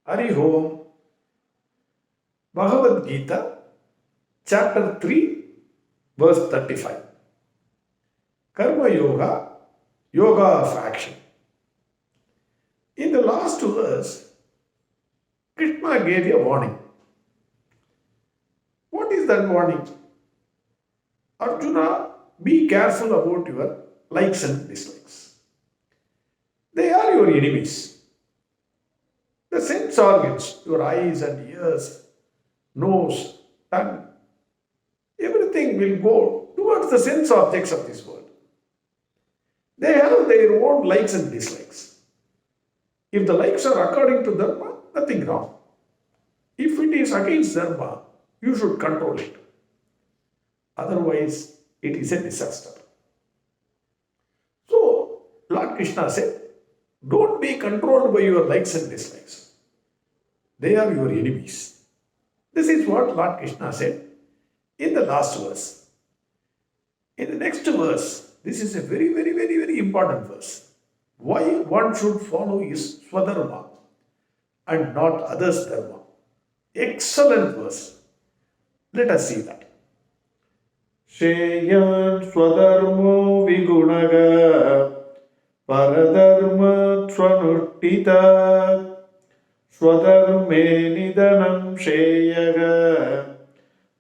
Hari Om, Bhagavad Gita, Chapter 3, Verse 35. Karma Yoga, Yoga of Action. In the last verse, Krishna gave a warning. What is that warning? Arjuna, be careful about your likes and dislikes. They are your enemies. The sense organs, your eyes and ears, nose, tongue, everything will go towards the sense objects of this world. They have their own likes and dislikes. If the likes are according to dharma, nothing wrong. If it is against dharma, you should control it. Otherwise, it is a disaster. So, Lord Krishna said, don't be controlled by your likes and dislikes. They are your enemies. This is what Lord Krishna said in the last verse. In the next verse, this is a very important verse. Why one should follow his swadharma and not others' dharma. Excellent verse. Let us see that. Sheyan swadharmo vigunaga paradharma swanuttita swadharme nidanam sheyaga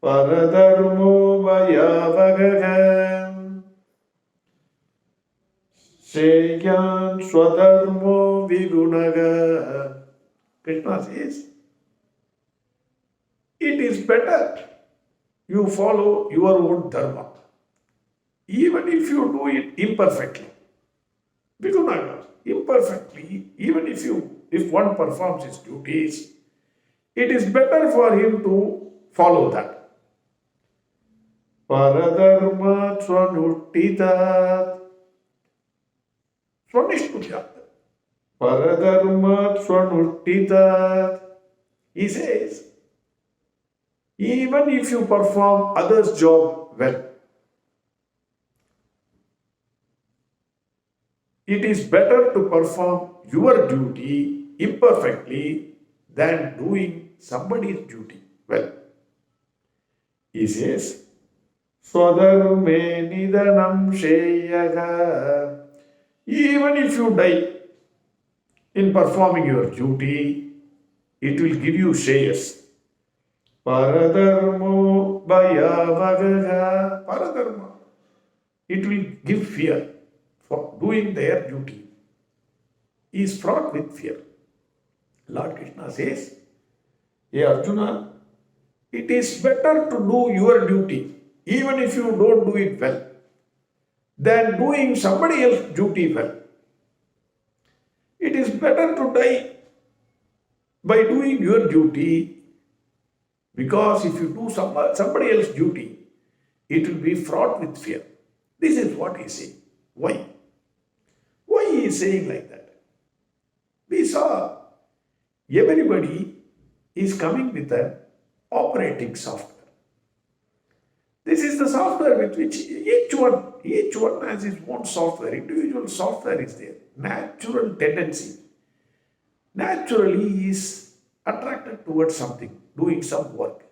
paradharmo vayavagaga. Sheyan swadharmo vigunaga. Krishna says, it is better you follow your own dharma, even if you do it imperfectly. Vigunaga, imperfectly, even if one performs his duties, it is better for him to follow that. Paradharma swanuttita. Swanishtutya. Paradharma swanuttita. He says, even if you perform others' job well, it is better to perform your duty imperfectly than doing somebody's duty well. He says, Swadharme nidanam sheyaga. Even if you die in performing your duty, it will give you shreyas. Paradharmo bhayavagaga. Paradharma. It will give fear for doing their duty. He is fraught with fear. Lord Krishna says, Hey Arjuna, it is better to do your duty, even if you don't do it well, than doing somebody else's duty well. It is better to die by doing your duty, because if you do somebody else's duty, it will be fraught with fear. This is what he is saying. Why? Why he is saying like that? We saw everybody is coming with an operating software. This is the software with which each one has his own software. Individual software is there. Natural tendency. Naturally he is attracted towards something, doing some work.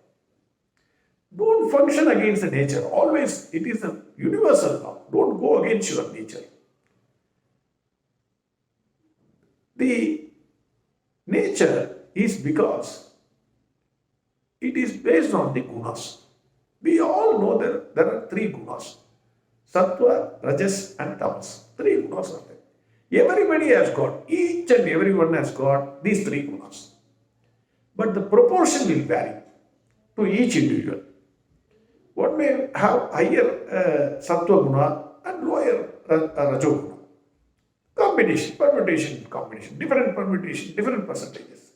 Don't function against the nature. Always it is a universal law. Don't go against your nature. The nature is because it is based on the gunas. We all know there are three gunas. Sattva, Rajas and Tamas. Three gunas are there. Everybody has got, each and everyone has got these three gunas. But the proportion will vary to each individual. One may have higher Sattva guna and lower Rajo guna. Combination, different permutation, different percentages.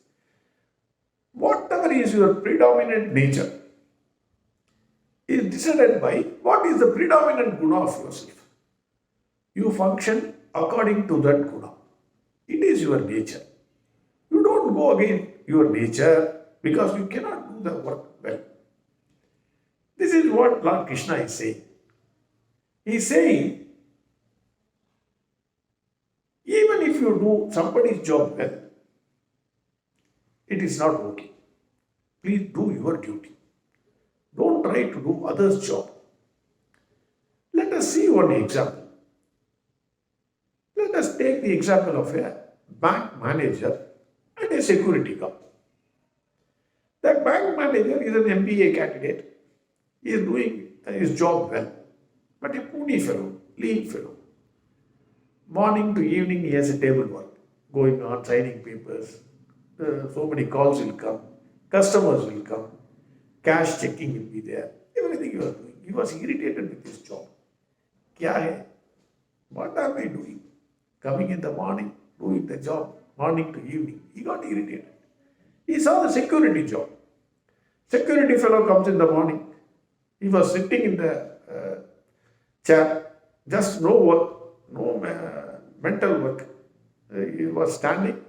Whatever is your predominant nature is decided by what is the predominant guna of yourself. You function according to that guna. It is your nature. You don't go against your nature because you cannot do the work well. This is what Lord Krishna is saying. He is saying, even if you do somebody's job well, it is not working. Please do your duty. Don't try to do others' job. Let us see one example. Let us take the example of a bank manager and a security guard. The bank manager is an MBA candidate. He is doing his job well. But a puny fellow, lean fellow. Morning to evening he has a table work going on, signing papers. So many calls will come. Customers will come. Cash checking will be there. Everything he was doing. He was irritated with his job. Kya hai? What am I doing? Coming in the morning, doing the job, morning to evening. He got irritated. He saw the security job. Security fellow comes in the morning. He was sitting in the chair, just no work, no mental work. He was standing.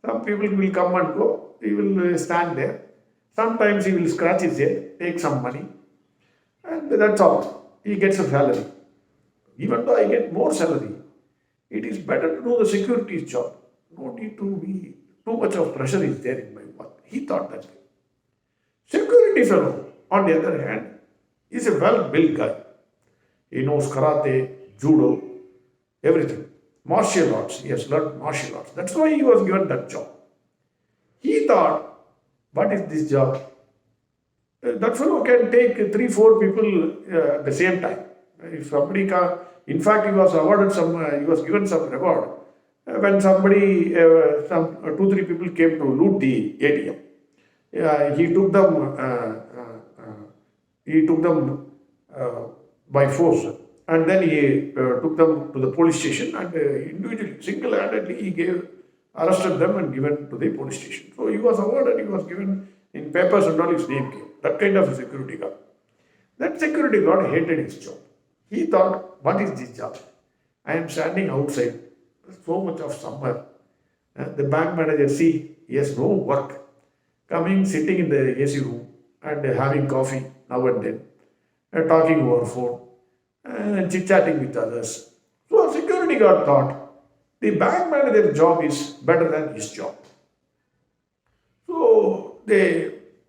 Some people will come and go. He will stand there. Sometimes he will scratch his head, take some money, and that's all. He gets a salary. Even though I get more salary, it is better to do the security's job. No need to be, too much of pressure is there in my work. He thought that way. Security fellow, on the other hand, is a well-built guy. He knows karate, judo, everything. Martial arts. He has learned martial arts. That's why he was given that job. He thought, what is this job? That fellow can take 3-4 people at the same time. If somebody can, in fact, he was awarded he was given some reward when somebody, some 2-3 people came to loot the ATM. He took them by force, and then he took them to the police station, and individually, single-handedly, he arrested them and given to the police station. So he was awarded, he was given in papers and all, his name came. That kind of a security guard. That security guard hated his job. He thought, what is this job? I am standing outside, so much of summer. The bank manager, he has no work. Coming, sitting in the AC room and having coffee now and then, talking over phone, and chit-chatting with others. So a security guard thought, the bank manager's job is better than his job. So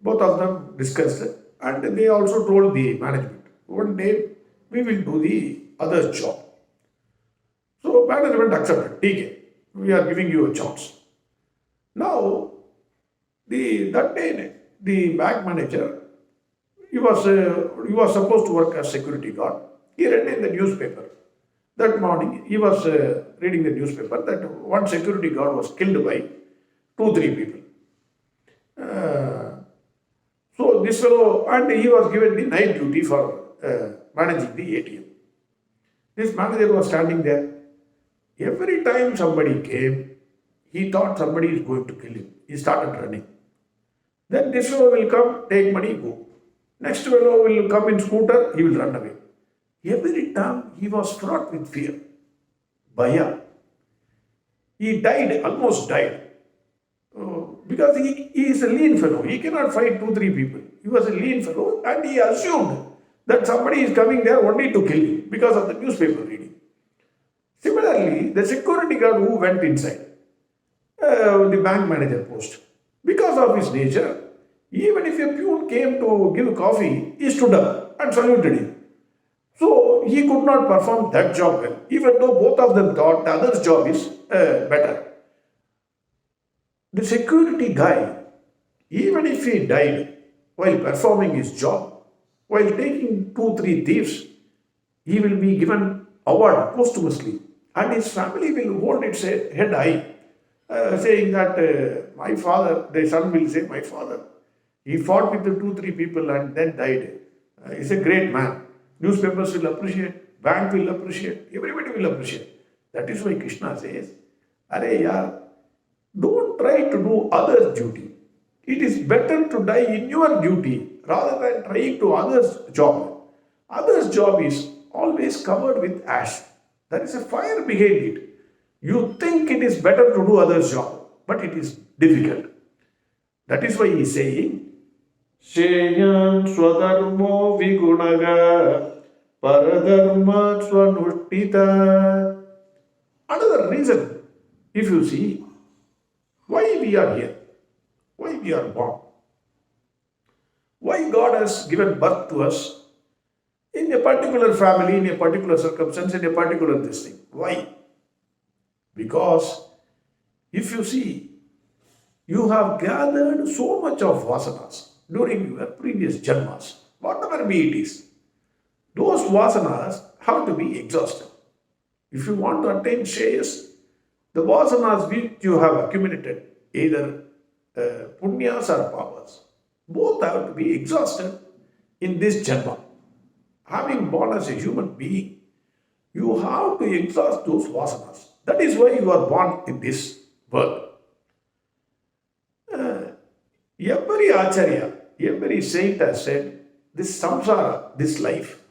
both of them discussed it, and they also told the management, one day we will do the other job. So management accepted, TK, we are giving you a chance. Now, that day, the bank manager, he was supposed to work as security guard. He read in the newspaper. That morning, he was reading the newspaper that one security guard was killed by 2-3 people. So this fellow, and he was given the night duty for managing the ATM. This manager was standing there. Every time somebody came, he thought somebody is going to kill him. He started running. Then this fellow will come, take money, go. Next fellow will come in scooter, he will run away. Every time he was fraught with fear. Bhaya. He died, almost died. Because he is a lean fellow. He cannot fight 2-3 people. He was a lean fellow and he assumed that somebody is coming there only to kill him because of the newspaper reading. Similarly, the security guard who went inside, the bank manager post, because of his nature, even if a peon came to give coffee, he stood up and saluted him. So he could not perform that job well, even though both of them thought the other's job is better. The security guy, even if he died while performing his job, while taking 2-3 thieves, he will be given award posthumously, and his family will hold its head high, saying that my father, the son will say, my father, he fought with the 2-3 people and then died. He's a great man. Newspapers will appreciate, bank will appreciate, everybody will appreciate. That is why Krishna says, Are yaar, don't try to do others' duty. It is better to die in your duty rather than trying to others' job. Others' job is always covered with ash. There is a fire behind it. You think it is better to do others' job, but it is difficult. That is why he is saying, Sheyan swadharmo vigunaga paradharma swanushtita. Another reason, if you see, why we are here. why we are born, why God has given birth to us in a particular family, in a particular circumstance, in a particular this thing. Why? Because if you see, you have gathered so much of vasanas during your previous janmas, whatever be it is. Those vasanas have to be exhausted. If you want to attain shreyas, the vasanas which you have accumulated, either punyas or pavas, both have to be exhausted in this janma. Having born as a human being, you have to exhaust those vasanas. That is why you are born in this world. Every acharya, every saint has said, this samsara, this life,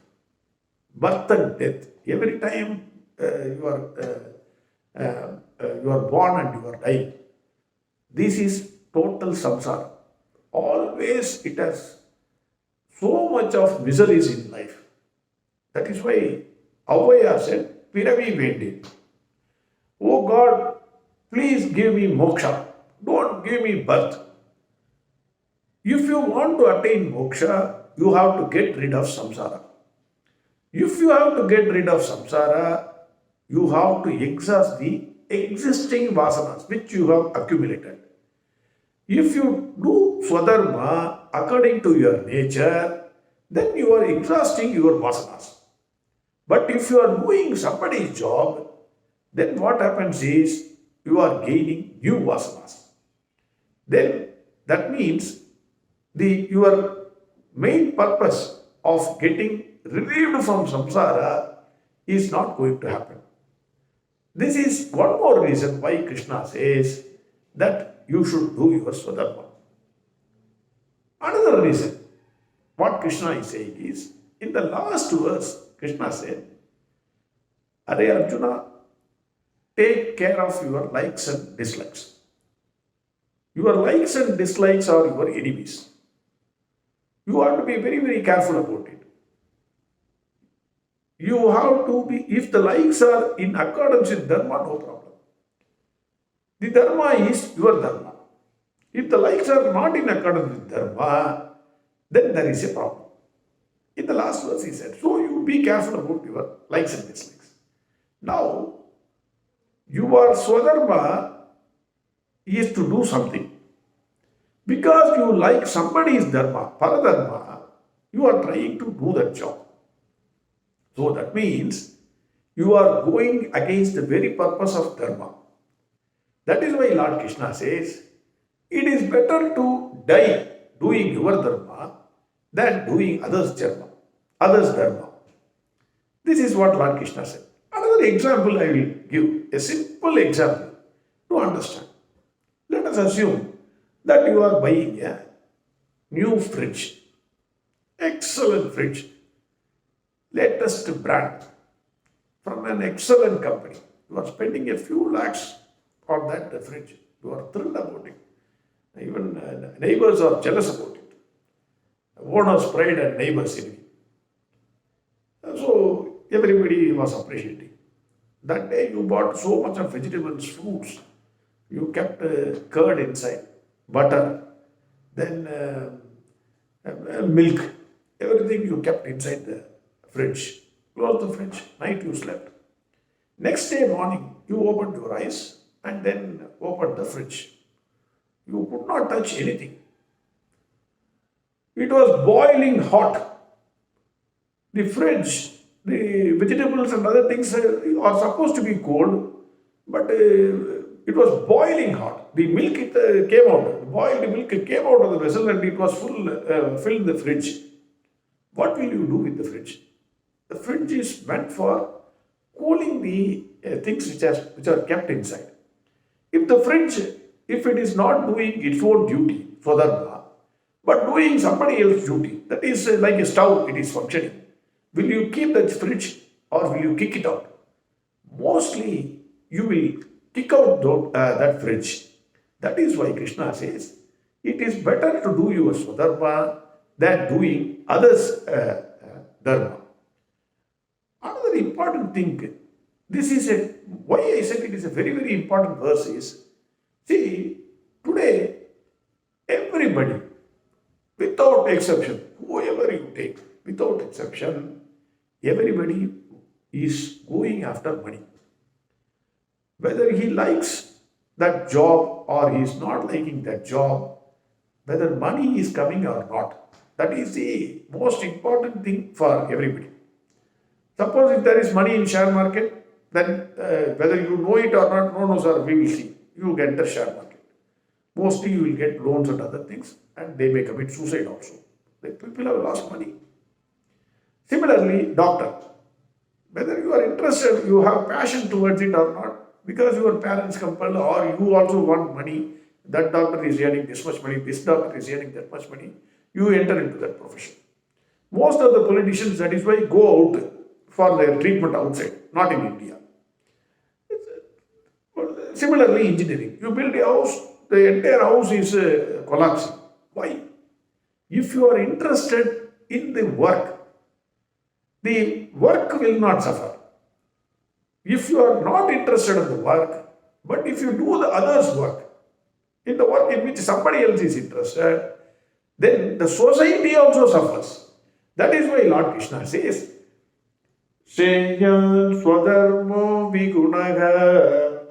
birth and death, every time you are born and you are dying, this is total samsara. Always it has so much of miseries in life. That is why Avaya said, Piravi Vendi. Oh God, please give me moksha. Don't give me birth. If you want to attain moksha, you have to get rid of samsara. If you have to get rid of samsara, you have to exhaust the existing vasanas which you have accumulated. If you do swadharma according to your nature, then you are exhausting your vasanas. But if you are doing somebody's job, then what happens is you are gaining new vasanas. Then that means your main purpose of getting relieved from samsara is not going to happen. This is one more reason why Krishna says that you should do your swadharma. Another reason, what Krishna is saying is, in the last verse, Krishna said, Are Arjuna, take care of your likes and dislikes. Your likes and dislikes are your enemies. You have to be very, very careful about it. You have to be, if the likes are in accordance with dharma, no problem. The dharma is your dharma. If the likes are not in accordance with dharma, then there is a problem. In the last verse he said, so you be careful about your likes and dislikes. Now, your swadharma is to do something. Because you like somebody's dharma, paradharma, you are trying to do that job. So that means you are going against the very purpose of dharma. That is why Lord Krishna says, it is better to die doing your dharma than doing others' dharma. This is what Lord Krishna said. Another example I will give, a simple example to understand. Let us assume that you are buying a new fridge, excellent fridge, latest brand from an excellent company. You are spending a few lakhs on that fridge. You are thrilled about it. Even neighbors are jealous about it. Owners' pride and neighbors' envy. So everybody was appreciating. That day you bought so much of vegetables, fruits. You kept curd inside, butter, then milk. Everything you kept inside the fridge. Closed the fridge. Night you slept. Next day morning you opened your eyes and then opened the fridge. You could not touch anything. It was boiling hot. The fridge, the vegetables and other things are supposed to be cold, but it was boiling hot. The milk came out. The boiled milk came out of the vessel and it was filled the fridge. What will you do with the fridge? The fridge is meant for cooling the things which are kept inside. If the fridge, if it is not doing its own duty for dharma, but doing somebody else's duty, that is like a stove, it is functioning. Will you keep that fridge or will you kick it out? Mostly you will kick out that fridge. That is why Krishna says, it is better to do your swadharma than doing others' dharma. Another important thing, why I said it is a very, very important verse is, see, today everybody, without exception, whoever you take, without exception, everybody is going after money. Whether he likes that job or he is not liking that job, whether money is coming or not, that is the most important thing for everybody. Suppose if there is money in share market, then whether you know it or not, no, sir, we will see. You get the share market. Mostly you will get loans and other things, and they may commit suicide also. Like people have lost money. Similarly, doctor. Whether you are interested, you have passion towards it or not, because your parents compel or you also want money, that doctor is earning this much money, this doctor is earning that much money, you enter into that profession. Most of the politicians, that is why, go out for their treatment outside, not in India. Similarly, engineering. You build a house, the entire house is collapsing. Why? If you are interested in the work will not suffer. If you are not interested in the work, but if you do the others' work, in the work in which somebody else is interested, then the society also suffers. That is why Lord Krishna says, Sheyam swadharma vigunaga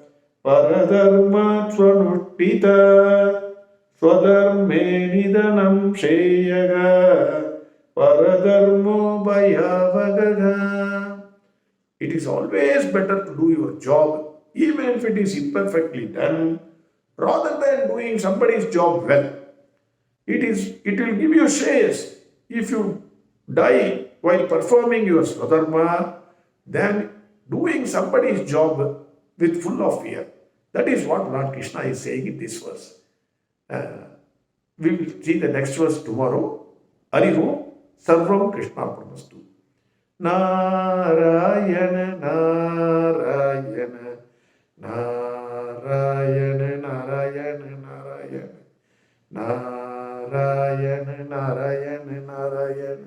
paradharma swanuttita swadharme nidanam sheyaga paradharmo bhayavagaga. It is always better to do your job, even if it is imperfectly done, rather than doing somebody's job well. It will give you shreyas. If you die while performing your swadharma, then doing somebody's job with full of fear. That is what Lord Krishna is saying in this verse. We will see the next verse tomorrow. Hariho Sarvam Krishna Pramastu. Narayana Narayana Narayana Narayana Narayana Narayana Narayana Narayana